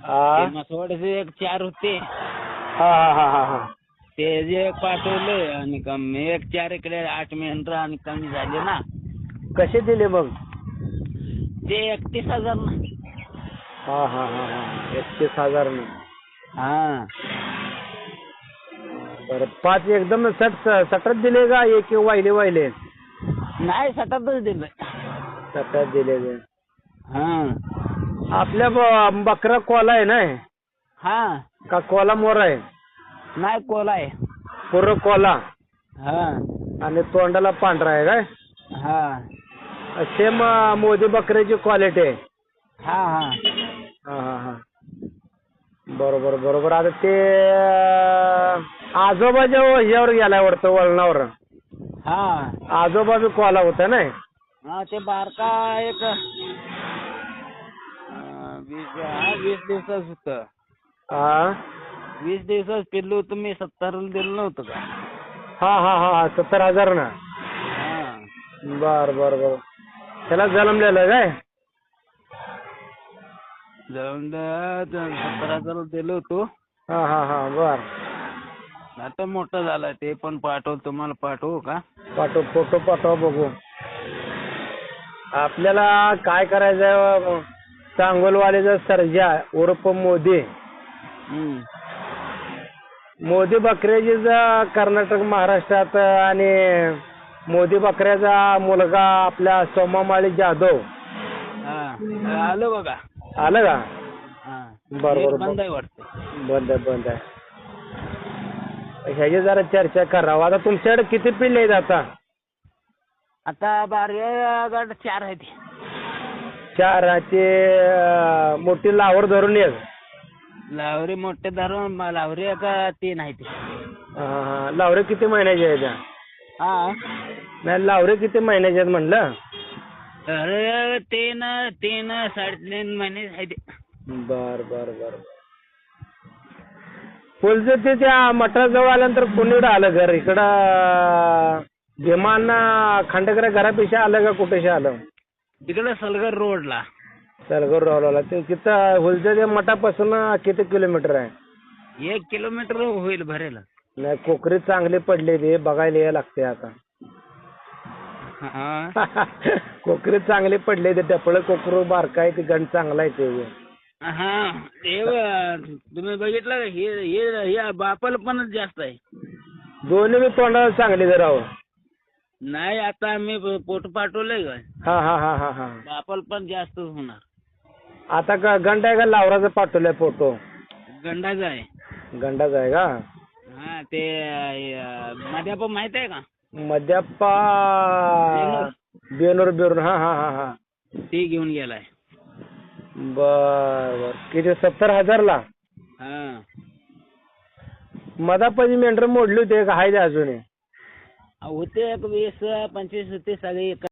हा मसवाडचे एक 4 होते. हा हा हा हा. ते जे पाठवले आणि कमी एक 4 इकडे 8 मेंढर आणि कमी झाले ना. कसे दिले मग? ते 31,000 ना. हा हा हा हा 31,000 ने. हा. बरं 5 एकदम सटत दिले का एक वाहिले वाहिले? नाही 7च दिलं. सटत दिले ते. हा आपल्या बकरा कोला आहे ना हा. का कोला मोर आहे? नाही कोला आहे. पूर्ण कोला हा आणि तोंडाला पांढरा आहे काय? हा सेम मोदी बकऱ्याची क्वालिटी आहे. हा हा. हा हा हा. बरोबर बरोबर. आता ते आजोबाच्या ह्याच्यावर गेलाय वाटतं वळणावर. हा आजोबा बी कोला होता ना. हा. ते बारका एक 20 दिवसाच होत. हा 20 दिवसाच पिल्लू तुम्ही 70 दिलं नव्हतं का? हा हा हा 70,000 ना. हा. बर बर बर. त्याला जन्मलेलं काय? जाऊन 70,000 दिलं होतो. हा हा हा बर. आता मोठं झालं ते पण तुम्हाला पाठवू का? पाठव फोटो पाठवा बघू. आपल्याला काय करायचंय सांगोलवालेचा सर्जा उर्फ मोदी. मोदी बकऱ्याची कर्नाटक महाराष्ट्रात आणि मोदी बकऱ्याचा मुलगा आपल्या सोमामाळी जाधव. हा आलं बघा. आलं का? हा बरोबर बंद आहे वाटतं. बंद आहे बंद आहे. ह्याची जरा चर्चा करावं. आता तुमच्याकडे किती पिल्ले आहेत आता? आता बारगड 4 आहेत. 4. ते मोठी लावर धरून एक. लावरी मोठे धरून लावरी एक 3 आहेत. लावरे किती महिन्याचे आहेत? हा नाही लावरे किती महिन्याचे आहेत म्हणलं? अरे 3 3.5 महिने आहेत. बर बर बर. फुलचं ते त्या मठाजवळ आल्यानंतर कुणीकडे आलं घर? इकडं भीमांना खंडेकरा घरापेक्षा आलं का कुठेशी आलं? तिकडे सलगर रोडला. सलगर रोडला. ते तिथं हुलच्या त्या मठापासून किती किलोमीटर आहे? 1 किलोमीटर होईल भरेल. नाही कोकरी चांगले पडले ते बघायला यायला लागते आता. कोकरी चांगले पडले ते टपळ कोकरू बारका आहे ते गण चांगला आहे ते. हा तुम्ही बघितलं का? हे बापाला पण जास्त आहे. दोन्ही बी तोंडाला चांगले जरा. नाही आता आम्ही फोटो पाठवले का? हा हा हा हा हा. बापाला पण जास्त होणार. आता का गंडा आहे का लावराचा पाठवलाय फोटो? गंडाचा आहे. गंडाचा आहे का? हा ते मध्यापा माहित आहे का? मध्याप्पा बेनूर हा हा हा हा. ते घेऊन गेलाय. बर बर. किती 70,000 ला? हा. मधापाची मेंढर मोडली होती का? हाय ते अजूनही? होते एक 20-25 होते सगळे.